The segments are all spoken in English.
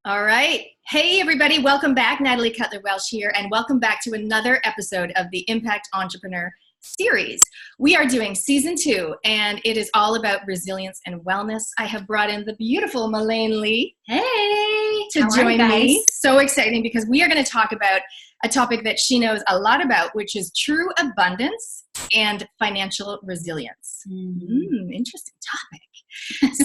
All right. Hey, everybody. Welcome back. Natalie Cutler-Welsh here, and welcome back to another episode of the Impact Entrepreneur series. We are doing season 2, and it is all about resilience and wellness. I have brought in the beautiful Malaine Lea. Hey, to join me. So exciting because we are going to talk about a topic that she knows a lot about, which is true abundance and financial resilience. Interesting topic.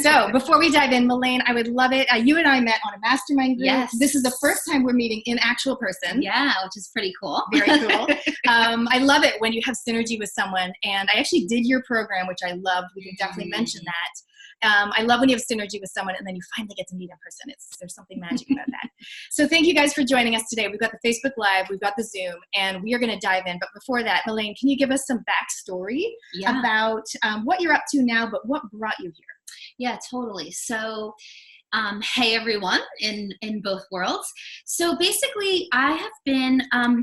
So before we dive in, Malaine, I would love it. You and I met on a mastermind group. Yes. This is the first time we're meeting in actual person. Yeah, which is pretty cool. Very cool. I love it when you have synergy with someone. And I actually did your program, which I loved. We can definitely mention that. I love when you have synergy with someone and then you finally get to meet in person. There's something magic about that. So thank you guys for joining us today. We've got the Facebook Live, we've got the Zoom, and we are going to dive in. But before that, Malaine, can you give us some backstory about what you're up to now, but what brought you here? Yeah, totally. So, hey everyone in both worlds. So basically I have been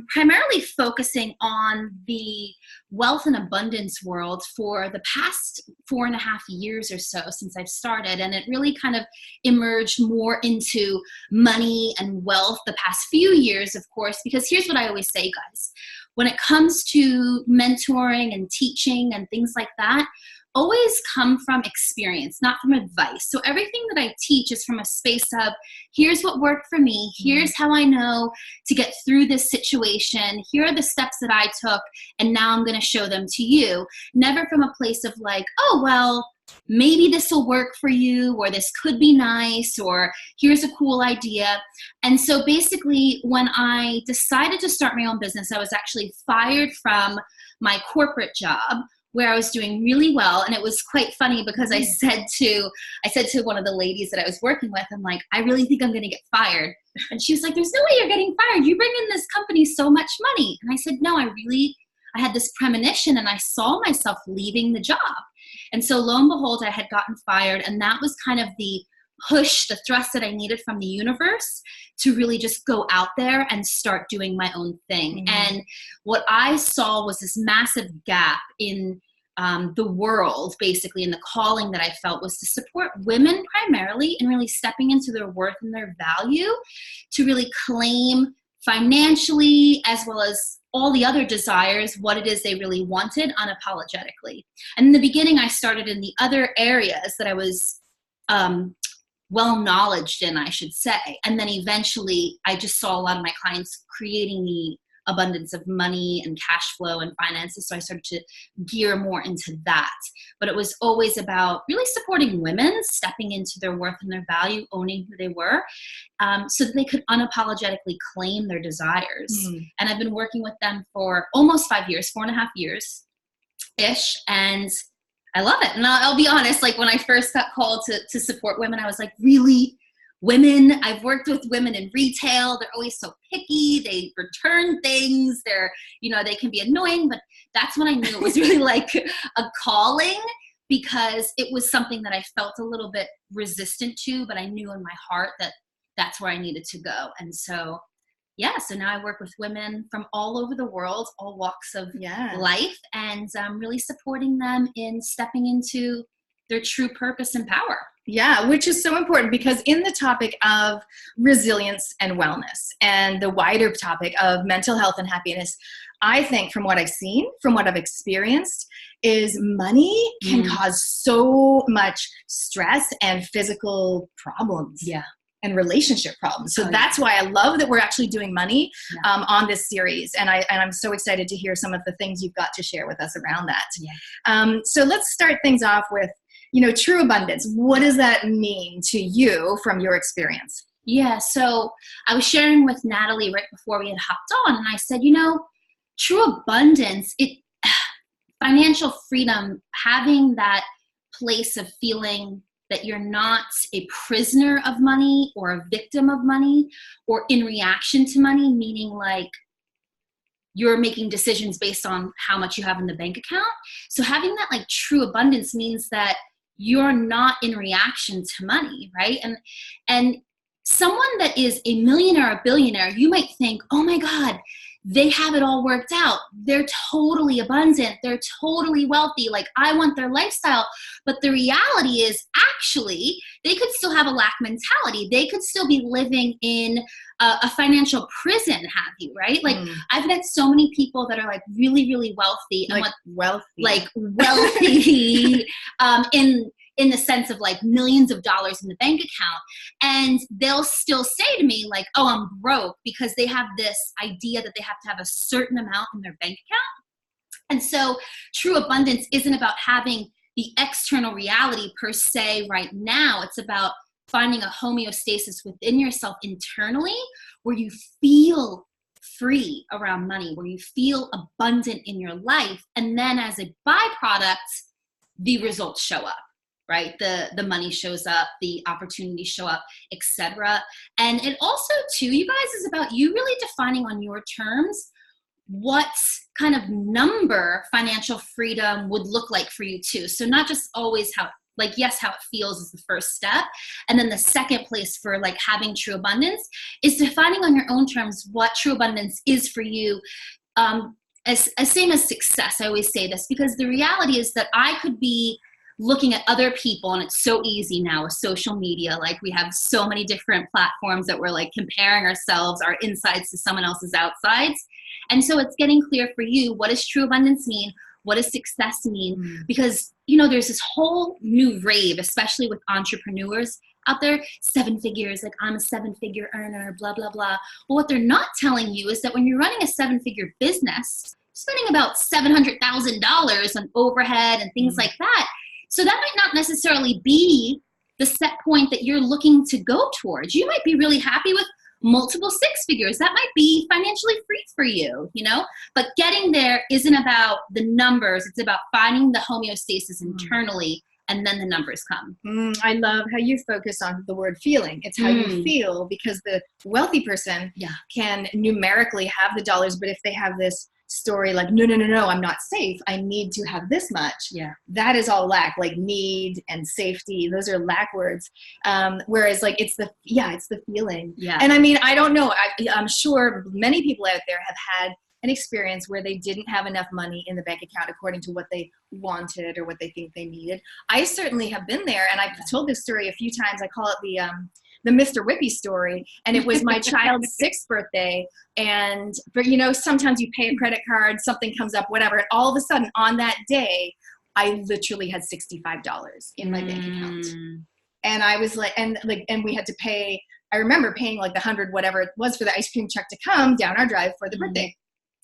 primarily focusing on the wealth and abundance world for the past 4.5 years or so since I've started. And it really kind of emerged more into money and wealth the past few years, of course, because here's what I always say, guys. When it comes to mentoring and teaching and things like that, always come from experience, not from advice. So everything that I teach is from a space of, here's what worked for me, here's how I know to get through this situation, here are the steps that I took, and now I'm going to show them to you. Never from a place of like, oh, well, maybe this will work for you, or this could be nice, or here's a cool idea. And so basically, when I decided to start my own business, I was actually fired from my corporate job, where I was doing really well. And it was quite funny because I said to one of the ladies that I was working with, I'm like, I really think I'm going to get fired. And she was like, there's no way you're getting fired. You bring in this company so much money. And I said, no, I had this premonition and I saw myself leaving the job. And so lo and behold, I had gotten fired. And that was kind of the push, the thrust that I needed from the universe to really just go out there and start doing my own thing. And what I saw was this massive gap in the world, basically, and the calling that I felt was to support women primarily and really stepping into their worth and their value to really claim financially, as well as all the other desires, what it is they really wanted unapologetically. And in the beginning, I started in the other areas that I was well-knowledged in, I should say. And then eventually, I just saw a lot of my clients creating the abundance of money and cash flow and finances. So I started to gear more into that. But it was always about really supporting women, stepping into their worth and their value, owning who they were, so that they could unapologetically claim their desires. And I've been working with them for almost 5 years, 4.5 years-ish. And I love it. And I'll be honest, like when I first got called to support women, I was like, really? Women? I've worked with women in retail. They're always so picky. They return things. They can be annoying, but that's when I knew it was really like a calling, because it was something that I felt a little bit resistant to, but I knew in my heart that that's where I needed to go. And so, so now I work with women from all over the world, all walks of life, and really supporting them in stepping into their true purpose and power. Yeah, which is so important because in the topic of resilience and wellness and the wider topic of mental health and happiness, I think from what I've seen, from what I've experienced, is money can cause so much stress and physical problems. And relationship problems. So that's why I love that we're actually doing money on this series. And I'm so excited to hear some of the things you've got to share with us around that. So let's start things off with, true abundance. What does that mean to you from your experience? Yeah, so I was sharing with Natalie right before we had hopped on, and I said, true abundance, financial freedom, having that place of feeling that you're not a prisoner of money or a victim of money or in reaction to money, meaning like you're making decisions based on how much you have in the bank account. So having that like true abundance means that you're not in reaction to money, right? And someone that is a millionaire or a billionaire, you might think, oh my God, they have it all worked out. They're totally abundant. They're totally wealthy. Like, I want their lifestyle. But the reality is, actually, they could still have a lack mentality. They could still be living in a financial prison, have you, right? Like, I've met so many people that are like really, really wealthy. And wealthy in the sense of like millions of dollars in the bank account. And they'll still say to me like, oh, I'm broke, because they have this idea that they have to have a certain amount in their bank account. And so true abundance isn't about having the external reality per se right now. It's about finding a homeostasis within yourself internally, where you feel free around money, where you feel abundant in your life. And then as a byproduct, the results show up, right? The money shows up, the opportunities show up, etc. And it also, too, you guys, is about you really defining on your terms what kind of number financial freedom would look like for you, too. So not just always how, like, yes, how it feels is the first step. And then the second place for like having true abundance is defining on your own terms what true abundance is for you. As same as success, I always say this, because the reality is that I could be looking at other people, and it's so easy now with social media. Like, we have so many different platforms that we're like comparing ourselves, our insides, to someone else's outsides. And so it's getting clear for you, what does true abundance mean? What does success mean? Because, you know, there's this whole new rave, especially with entrepreneurs out there, 7 figures, like, I'm a 7-figure earner, blah, blah, blah. Well, what they're not telling you is that when you're running a 7-figure business, spending about $700,000 on overhead and things like that. So that might not necessarily be the set point that you're looking to go towards. You might be really happy with multiple 6 figures. That might be financially free for you, you know? But getting there isn't about the numbers. It's about finding the homeostasis internally, and then the numbers come. I love how you focus on the word feeling. It's how you feel, because the wealthy person can numerically have the dollars, but if they have this story like, no, I'm not safe, I need to have this much, that is all lack. Like, need and safety, those are lack words. Whereas like it's the feeling. And I mean, I don't know, I'm sure many people out there have had an experience where they didn't have enough money in the bank account according to what they wanted or what they think they needed. I certainly have been there, and I've told this story a few times. I call it the Mr. Whippy story. And it was my child's 6th birthday. And, but you know, sometimes you pay a credit card, something comes up, whatever. And all of a sudden on that day, I literally had $65 in my bank account. And I was like, and we had to pay, I remember paying like the 100, whatever it was, for the ice cream truck to come down our drive for the birthday.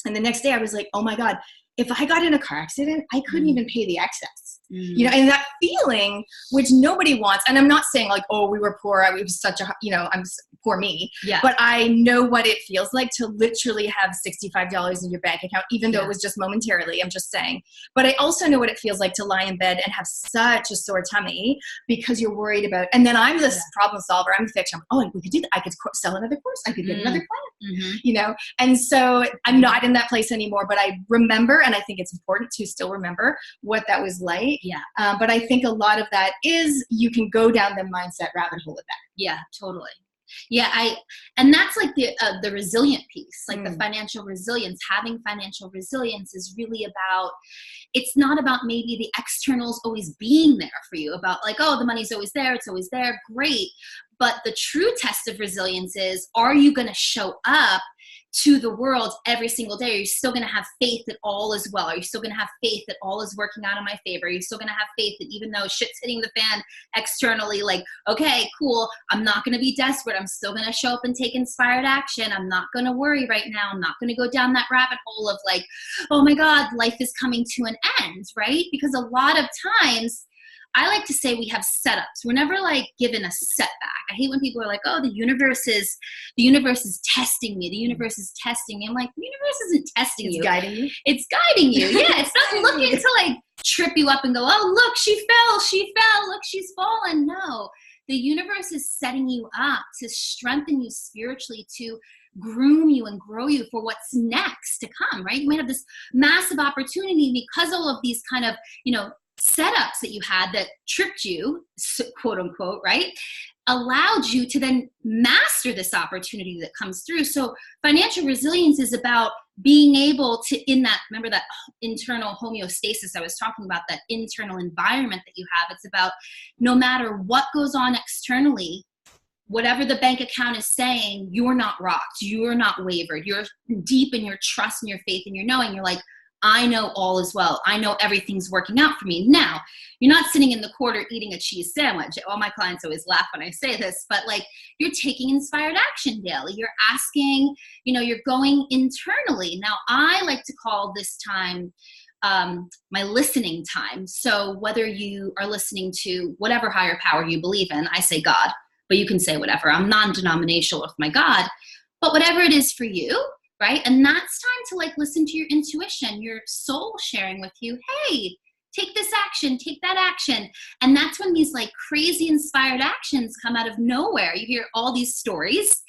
And the next day I was like, oh my God, if I got in a car accident, I couldn't even pay the excess. You know, and that feeling, which nobody wants. And I'm not saying like, oh, we were poor, it was such a, you know, I'm poor me. But I know what it feels like to literally have $65 in your bank account, even though it was just momentarily. I'm just saying. But I also know what it feels like to lie in bed and have such a sore tummy because you're worried about. And then I'm this problem solver. I'm the fixer. Oh, we could do that. I could sell another course. I could get another client. You know, and so I'm not in that place anymore. But I remember, and I think it's important to still remember what that was like. But I think a lot of that is, you can go down the mindset rabbit hole with that. Yeah, totally. And that's like the resilient piece, like the financial resilience. Having financial resilience is really about, it's not about maybe the externals always being there for you, about like, oh, the money's always there, it's always there, great. But the true test of resilience is, are you going to show up to the world every single day? Are you still going to have faith that all is well? Are you still going to have faith that all is working out in my favor? Are you still going to have faith that even though shit's hitting the fan externally, like, okay, cool, I'm not going to be desperate. I'm still going to show up and take inspired action. I'm not going to worry right now. I'm not going to go down that rabbit hole of like, oh my God, life is coming to an end, right? Because a lot of times, I like to say we have setups. We're never like given a setback. I hate when people are like, oh, the universe is testing me. The universe is testing me. I'm like, the universe isn't testing you. It's guiding you. It's guiding you. Yeah. It's not looking to like trip you up and go, oh, look, she fell. Look, she's fallen. No, the universe is setting you up to strengthen you spiritually, to groom you and grow you for what's next to come, right? You might have this massive opportunity because all of these kind of, you know, setups that you had that tripped you, quote unquote, right? allowed you to then master this opportunity that comes through. So financial resilience is about being able to, remember that internal homeostasis I was talking about, that internal environment that you have. It's about no matter what goes on externally, whatever the bank account is saying, you're not rocked, you're not wavered, you're deep in your trust and your faith and your knowing. You're like, I know all is well. I know everything's working out for me. Now, you're not sitting in the corner eating a cheese sandwich. All my clients always laugh when I say this, but like, you're taking inspired action daily. You're asking, you're going internally. Now, I like to call this time my listening time. So whether you are listening to whatever higher power you believe in, I say God, but you can say whatever. I'm non-denominational with my God, but whatever it is for you, right? And that's time to like listen to your intuition, your soul sharing with you, hey, take this action, take that action. And that's when these like crazy inspired actions come out of nowhere. You hear all these stories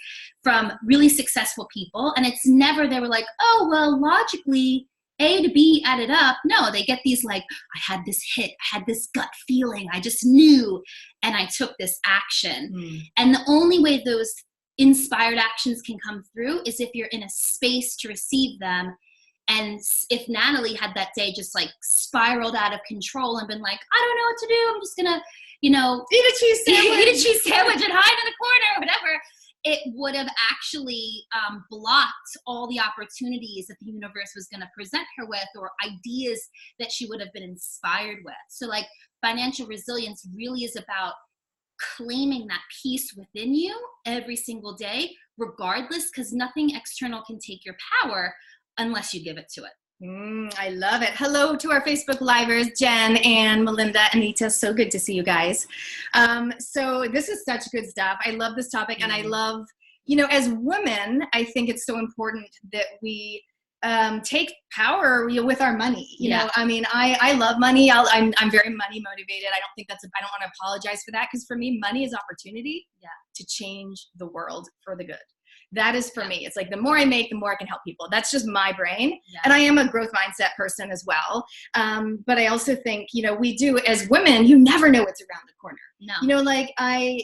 from really successful people, and it's never, they were like, oh, well, logically, A to B added up. No, they get these like, I had this hit, I had this gut feeling, I just knew, and I took this action. And the only way those inspired actions can come through is if you're in a space to receive them. And if Natalie had that day just like spiraled out of control and been like, I don't know what to do, I'm just gonna, eat a cheese sandwich and hide in the corner or whatever, it would have actually blocked all the opportunities that the universe was going to present her with, or ideas that she would have been inspired with. So like financial resilience really is about claiming that peace within you every single day, regardless, because nothing external can take your power unless you give it to it. I love it. Hello to our Facebook Livers, Jen and Melinda, Anita. So good to see you guys. So this is such good stuff. I love this topic, and I love, as women, I think it's so important that we take power with our money. I mean, I love money. I'm very money motivated. I don't want to apologize for that, because for me, money is opportunity to change the world for the good. That is for me. It's like the more I make, the more I can help people. That's just my brain. And I am a growth mindset person as well. But I also think, we do, as women, you never know what's around the corner. No.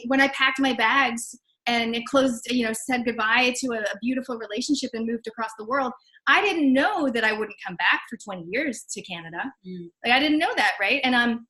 When I packed my bags and it closed, said goodbye to a beautiful relationship and moved across the world, I didn't know that I wouldn't come back for 20 years to Canada. Like, I didn't know that, right? And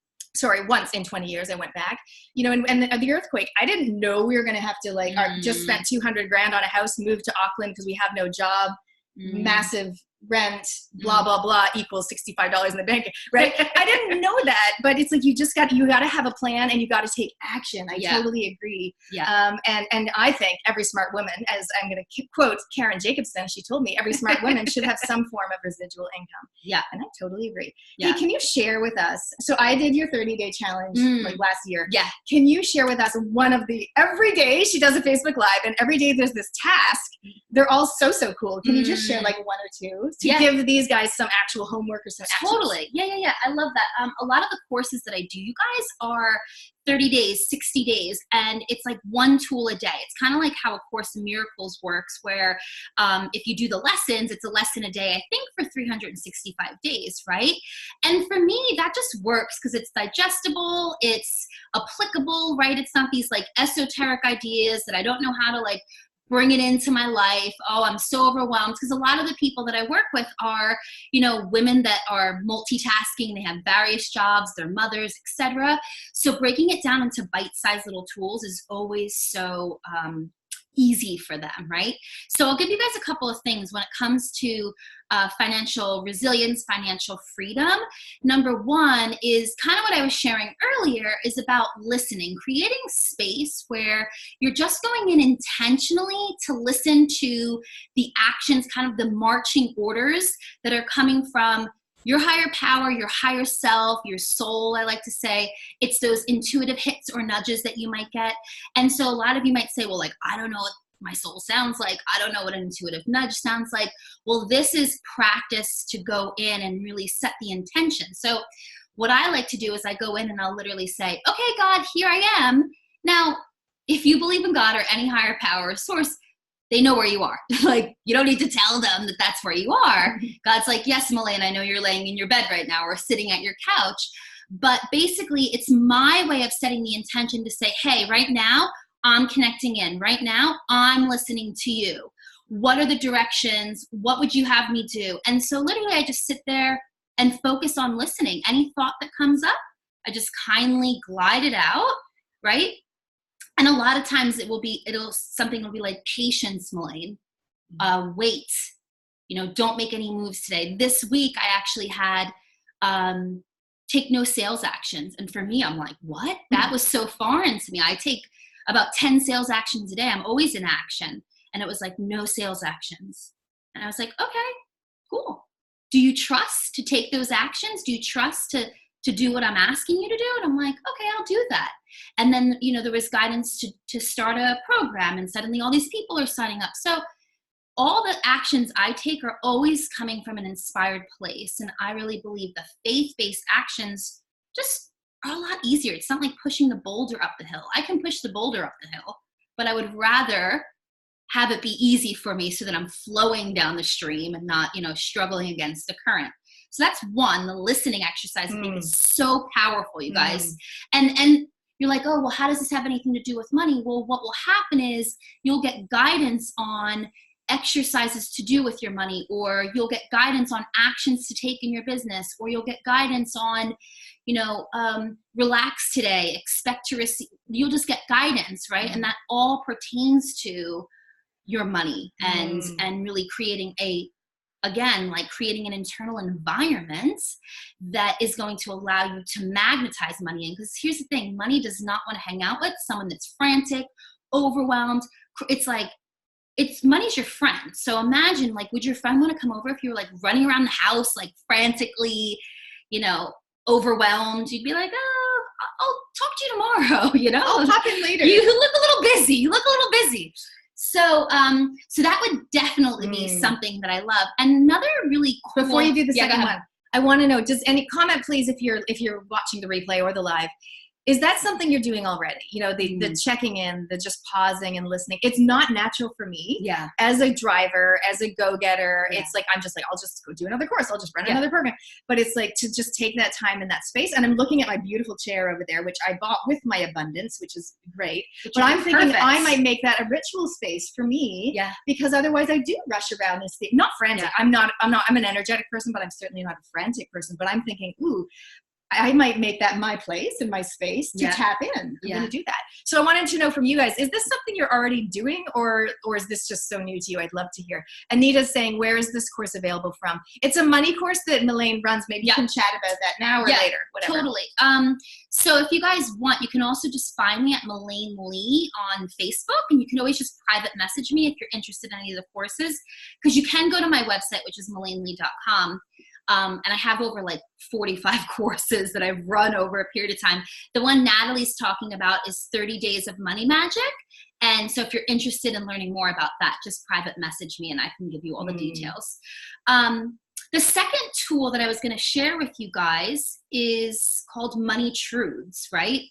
once in 20 years I went back, and the earthquake, I didn't know we were going to have to just spent $200,000 on a house, move to Auckland because we have no job, massive rent, blah, blah, blah, equals $65 in the bank, right? I didn't know that, but it's like, you got to have a plan, and you got to take action. I totally agree. And I think every smart woman, as I'm going to quote Karen Jacobson, she told me every smart woman should have some form of residual income. And I totally agree. Hey, can you share with us, so I did your 30-day challenge last year. Can you share with us every day she does a Facebook Live, and every day there's this task. They're all so cool. Can you just share like one or two to give these guys some actual homework or some actions? Totally. Yeah. I love that. A lot of the courses that I do, you guys, are 30 days, 60 days, and it's like one tool a day. It's kind of like how A Course in Miracles works, where if you do the lessons, it's a lesson a day, I think, for 365 days, right? And for me, that just works because it's digestible, it's applicable, right? It's not these like esoteric ideas that I don't know how to like bring it into my life. Oh, I'm so overwhelmed. Because a lot of the people that I work with are, women that are multitasking. They have various jobs, they're mothers, etc. So breaking it down into bite-sized little tools is always so easy for them, right? So I'll give you guys a couple of things when it comes to financial resilience, financial freedom. Number one is kind of what I was sharing earlier, is about listening, creating space where you're just going in intentionally to listen to the actions, kind of the marching orders that are coming from your higher power, your higher self, your soul, I like to say. It's those intuitive hits or nudges that you might get. And so a lot of you might say, well, like, I don't know what my soul sounds like. I don't know what an intuitive nudge sounds like. Well, this is practice to go in and really set the intention. So what I like to do is I go in and I'll literally say, okay, God, here I am. Now, if you believe in God or any higher power or source, they know where you are. Like, you don't need to tell them that that's where you are. God's like, yes, Malaine, I know you're laying in your bed right now or sitting at your couch. But basically, it's my way of setting the intention to say, hey, right now, I'm connecting in. Right now, I'm listening to you. What are the directions? What would you have me do? And so literally I just sit there and focus on listening. Any thought that comes up, I just kindly glide it out, right? And a lot of times something will be like, patience, Malaine, wait, don't make any moves today. This week I actually had take no sales actions. And for me, I'm like, what? That was so foreign to me. I take about 10 sales actions a day. I'm always in action. And it was like, no sales actions. And I was like, okay, cool. Do you trust to take those actions? Do you trust to do what I'm asking you to do? And I'm like, okay, I'll do that. And then, there was guidance to start a program, and suddenly all these people are signing up. So all the actions I take are always coming from an inspired place. And I really believe the faith-based actions just are a lot easier. It's not like pushing the boulder up the hill. I can push the boulder up the hill, but I would rather have it be easy for me so that I'm flowing down the stream and not, struggling against the current. So that's one. The listening exercise I think is so powerful, you guys. And you're like, oh, well, how does this have anything to do with money? Well, what will happen is you'll get guidance on exercises to do with your money, or you'll get guidance on actions to take in your business, or you'll get guidance on, relax today, expect to receive. You'll just get guidance, right? And that all pertains to your money and really creating creating an internal environment that is going to allow you to magnetize money in. Because here's the thing, money does not want to hang out with someone that's frantic, overwhelmed. It's like, money's your friend. So imagine, like, would your friend want to come over if you were like running around the house, like frantically, overwhelmed? You'd be like, oh, I'll talk to you tomorrow, I'll pop in later. You look a little busy. So that would definitely be something that I love. And another really cool. Before you do the second one, I want to know, just any comment, please, if you're watching the replay or the live. Is that something you're doing already? The checking in, the just pausing and listening. It's not natural for me. Yeah. As a driver, as a go-getter, it's like, I'm just like, I'll just go do another course. I'll just run another program. But it's like to just take that time in that space. And I'm looking at my beautiful chair over there, which I bought with my abundance, which is great. But I'm thinking I might make that a ritual space for me. Yeah. Because otherwise I do rush around this thing. Not frantic. Yeah. I'm an energetic person, but I'm certainly not a frantic person. But I'm thinking, I might make that my place and my space to tap in. I'm going to do that. So I wanted to know from you guys, is this something you're already doing, or is this just so new to you? I'd love to hear. Anita's saying, where is this course available from? It's a money course that Malaine runs. Maybe you can chat about that now or later, whatever. Totally. So if you guys want, you can also just find me at Malaine Lea on Facebook, and you can always just private message me if you're interested in any of the courses, because you can go to my website, which is MalaineLea.com. And I have over like 45 courses that I've run over a period of time. The one Natalie's talking about is 30 Days of Money Magic. And so if you're interested in learning more about that, just private message me and I can give you all the details. The second tool that I was going to share with you guys is called Money Truths, right?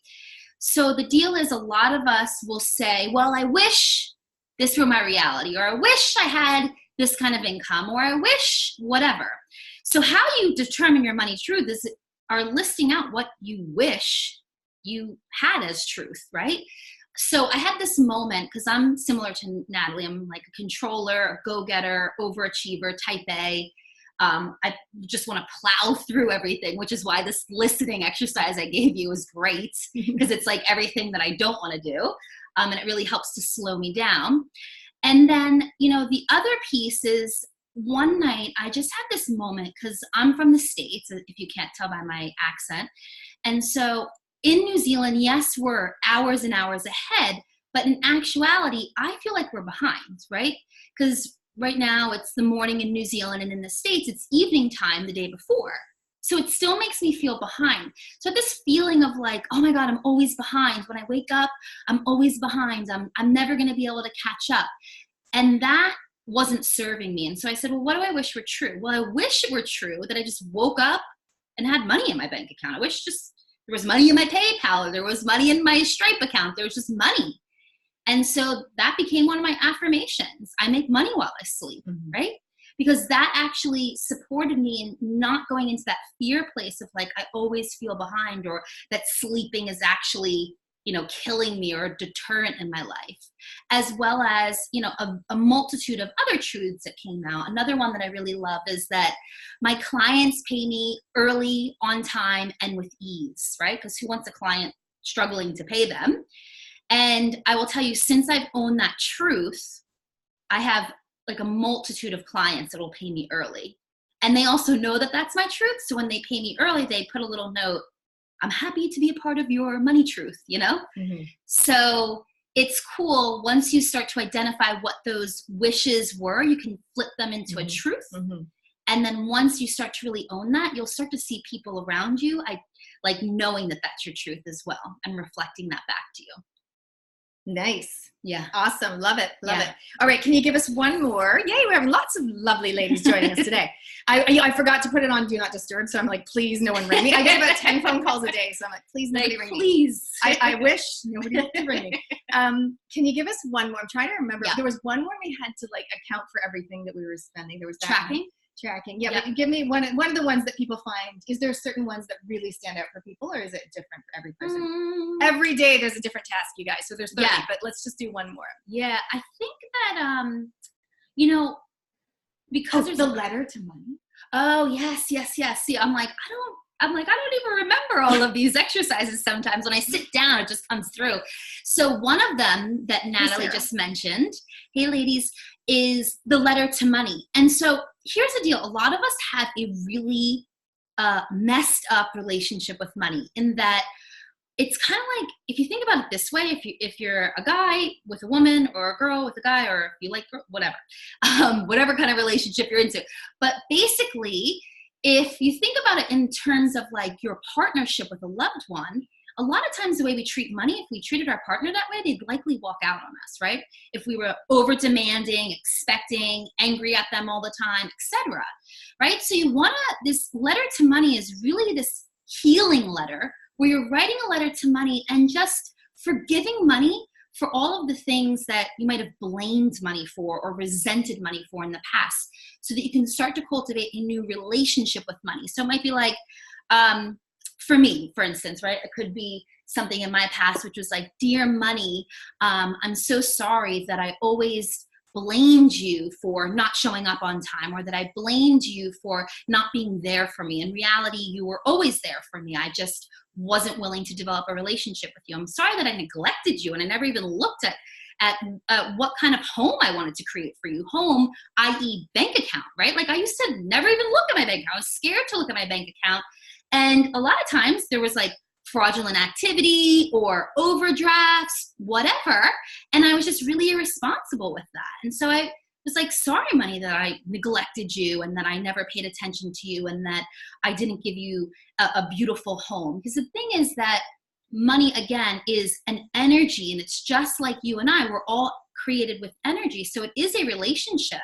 So the deal is, a lot of us will say, well, I wish this were my reality, or I wish I had this kind of income, or I wish whatever. So how you determine your money truth are listing out what you wish you had as truth, right? So I had this moment, because I'm similar to Natalie. I'm like a controller, a go-getter, overachiever, type A. I just want to plow through everything, which is why this listening exercise I gave you is great, because it's like everything that I don't want to do. And it really helps to slow me down. And then, the other piece is, one night I just had this moment, because I'm from the States, if you can't tell by my accent. And so in New Zealand, yes, we're hours and hours ahead, but in actuality, I feel like we're behind, right? Because right now it's the morning in New Zealand, and in the States, it's evening time the day before. So it still makes me feel behind. So this feeling of like, oh my God, I'm always behind. When I wake up, I'm always behind. I'm never going to be able to catch up. And that wasn't serving me. And so I said, well, what do I wish were true? Well, I wish it were true that I just woke up and had money in my bank account. I wish just there was money in my PayPal, or there was money in my Stripe account. There was just money. And so that became one of my affirmations. I make money while I sleep, right? Because that actually supported me in not going into that fear place of like, I always feel behind, or that sleeping is actually, killing me or a deterrent in my life, as well as, a multitude of other truths that came out. Another one that I really love is that my clients pay me early, on time, and with ease, right? Because who wants a client struggling to pay them? And I will tell you, since I've owned that truth, I have like a multitude of clients that will pay me early. And they also know that that's my truth. So when they pay me early, they put a little note, I'm happy to be a part of your money truth, Mm-hmm. So it's cool. Once you start to identify what those wishes were, you can flip them into a truth. Mm-hmm. And then once you start to really own that, you'll start to see people around you, like knowing that that's your truth as well and reflecting that back to you. Nice. Yeah. Awesome. Love it. Love it. All right. Can you give us one more? Yay. We have lots of lovely ladies joining us today. I forgot to put it on Do Not Disturb. So I'm like, please, no one ring me. I get about 10 phone calls a day. So I'm like, please, nobody ring me. Please. I wish nobody would ring me. Can you give us one more? I'm trying to remember. Yeah. There was one where we had to like account for everything that we were spending. There was that Tracking. Yeah, but give me one of the ones that people find. Is there certain ones that really stand out for people, or is it different for every person? Every day there's a different task, you guys. So there's 30, but let's just do one more. Yeah, I think that because there's the letter to money. Oh, yes. See, I'm like, I don't even remember all of these exercises sometimes. When I sit down, it just comes through. So one of them that Natalie just mentioned, hey ladies, is the letter to money. And so here's the deal. A lot of us have a really messed up relationship with money, in that it's kind of like, if you think about it this way, if you're a guy with a woman, or a girl with a guy, or if you like whatever, whatever kind of relationship you're into. But basically, if you think about it in terms of like your partnership with a loved one, a lot of times the way we treat money, if we treated our partner that way, they'd likely walk out on us, right? If we were over demanding, expecting, angry at them all the time, etc. Right? So this letter to money is really this healing letter, where you're writing a letter to money and just forgiving money for all of the things that you might have blamed money for or resented money for in the past, so that you can start to cultivate a new relationship with money. So it might be like, for me, for instance, right? It could be something in my past, which was like, dear money, I'm so sorry that I always blamed you for not showing up on time, or that I blamed you for not being there for me. In reality, you were always there for me. I just wasn't willing to develop a relationship with you. I'm sorry that I neglected you, and I never even looked at what kind of home I wanted to create for you. Home, i.e. bank account, right? Like I used to never even look at my bank account. I was scared to look at my bank account. And a lot of times there was like fraudulent activity or overdrafts, whatever. And I was just really irresponsible with that. And so I was like, sorry, money, that I neglected you, and that I never paid attention to you, and that I didn't give you a beautiful home. Because the thing is that money, again, is an energy, and it's just like you and I, we're all created with energy. So it is a relationship.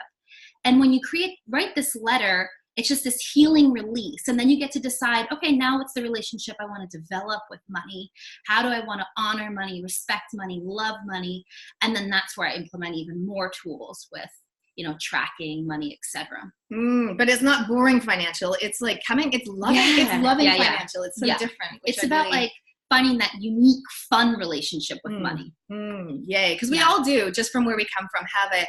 And when you write this letter, it's just this healing release. And then you get to decide, okay, now what's the relationship I want to develop with money? How do I want to honor money, respect money, love money? And then that's where I implement even more tools with, tracking money, etc. But it's not boring financial. It's like it's loving, financial. It's so different. It's about like finding that unique, fun relationship with money. Yay. Because we all do, just from where we come from, have a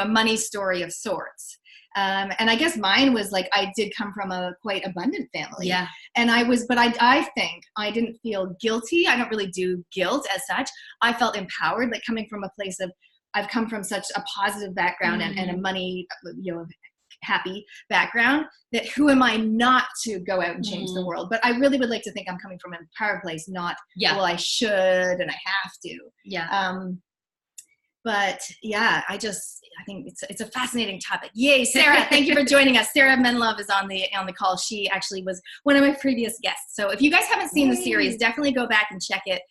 money story of sorts. And I guess mine was like, I did come from a quite abundant family. Yeah. And I think I didn't feel guilty. I don't really do guilt as such. I felt empowered, like coming from a place of, I've come from such a positive background and a money, happy background, that who am I not to go out and change the world? But I really would like to think I'm coming from an empowered place, not, well, I should and I have to. Yeah. But yeah, I think it's a fascinating topic. Yay, Sarah! Thank you for joining us. Sarah Menlove is on the call. She actually was one of my previous guests. So if you guys haven't seen the series, definitely go back and check it.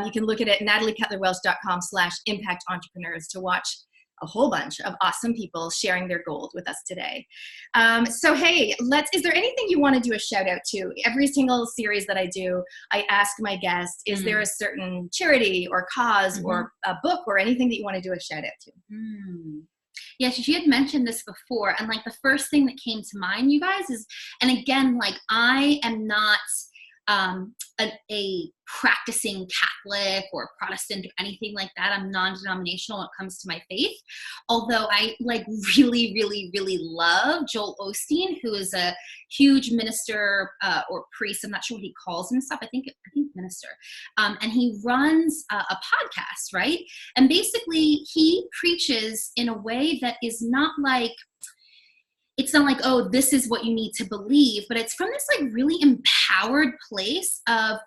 You can look at it, nataliecutlerwelsh.com/impact entrepreneurs, to watch a whole bunch of awesome people sharing their gold with us today. So hey, is there anything you want to do a shout out to? Every single series that I do, I ask my guests, is there a certain charity or cause or a book or anything that you want to do a shout out to? Yeah, she had mentioned this before, and like the first thing that came to mind, you guys, is, and again, like I am not a practicing Catholic or Protestant or anything like that. I'm non-denominational when it comes to my faith. Although I like really, really, really love Joel Osteen, who is a huge minister or priest. I'm not sure what he calls himself. I think minister. And he runs a podcast, right? And basically he preaches in a way that is not like, it's not like, oh, this is what you need to believe, but it's from this like really empowered place of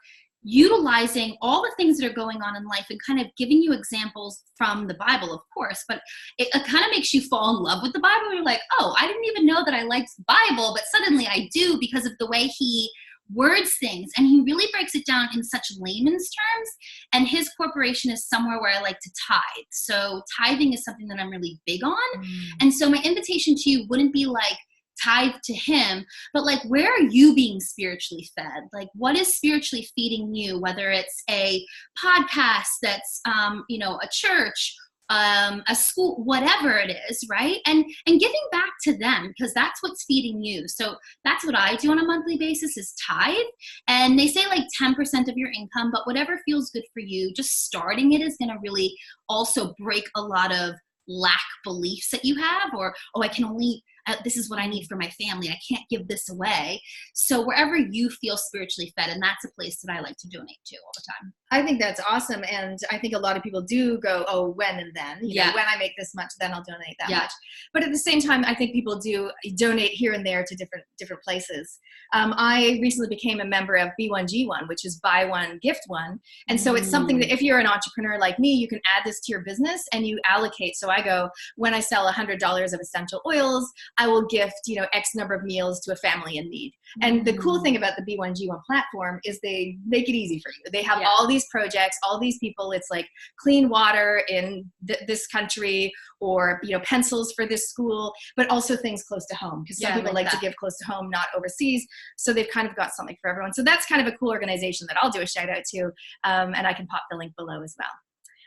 utilizing all the things that are going on in life and kind of giving you examples from the Bible, of course, but it kind of makes you fall in love with the Bible. You're like, oh, I didn't even know that I liked the Bible, but suddenly I do because of the way he words things. And he really breaks it down in such layman's terms. And his corporation is somewhere where I like to tithe. So tithing is something that I'm really big on. And so my invitation to you wouldn't be like tithe to him, but like, where are you being spiritually fed? Like, what is spiritually feeding you? Whether it's a podcast that's, a church, a school, whatever it is, right? And giving back to them, because that's what's feeding you. So that's what I do on a monthly basis is tithe. And they say like 10% of your income, but whatever feels good for you, just starting it is going to really also break a lot of lack beliefs that you have, or, oh, I can only, this is what I need for my family. I can't give this away. So wherever you feel spiritually fed, and that's a place that I like to donate to all the time. I think that's awesome. And I think a lot of people do go, oh, when and then, you know, when I make this much, then I'll donate that much. But at the same time, I think people do donate here and there to different places. I recently became a member of B1G1, which is buy one, gift one. And so it's something that if you're an entrepreneur like me, you can add this to your business and you allocate. So I go, when I sell $100 of essential oils, I will gift, X number of meals to a family in need. And the cool thing about the B1G1 platform is they make it easy for you. They have all these projects, all these people. It's like clean water in this country, or pencils for this school, but also things close to home, because some people like to give close to home, not overseas. So they've kind of got something for everyone. So that's kind of a cool organization that I'll do a shout out to, and I can pop the link below as well.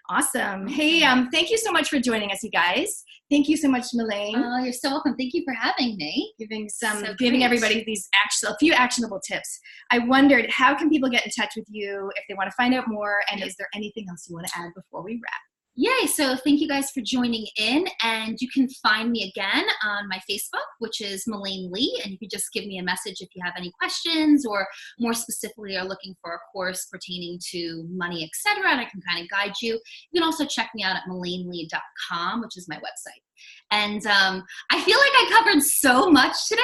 Awesome. Hey, thank you so much for joining us, you guys. Thank you so much, Malaine. Oh, you're so welcome. Thank you for having me. Giving everybody a few actionable tips. I wondered, how can people get in touch with you if they want to find out more? And is there anything else you want to add before we wrap? Yay. So thank you guys for joining in, and you can find me again on my Facebook, which is Malaine Lea, and you can just give me a message if you have any questions, or more specifically are looking for a course pertaining to money, etc., and I can kind of guide you. You can also check me out at malainelea.com, which is my website. And I feel like I covered so much today.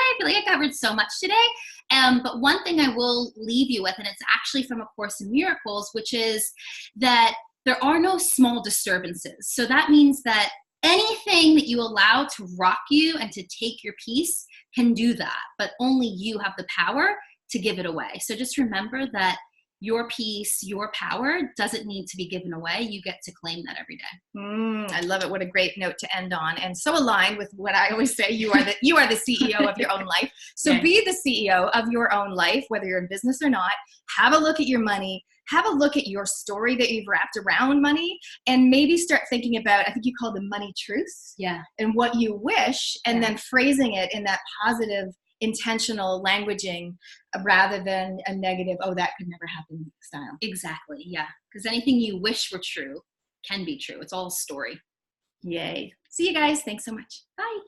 But one thing I will leave you with, and it's actually from A Course in Miracles, which is that there are no small disturbances. So that means that anything that you allow to rock you and to take your peace can do that, but only you have the power to give it away. So just remember that your peace, your power doesn't need to be given away. You get to claim that every day. I love it. What a great note to end on. And so aligned with what I always say, you are the CEO of your own life. So be the CEO of your own life, whether you're in business or not. Have a look at your money. Have a look at your story that you've wrapped around money, and maybe start thinking about, I think you call them money truths, and what you wish, and then phrasing it in that positive, intentional languaging rather than a negative, oh, that could never happen style. Exactly. Yeah. Because anything you wish were true can be true. It's all a story. Yay. See you guys. Thanks so much. Bye.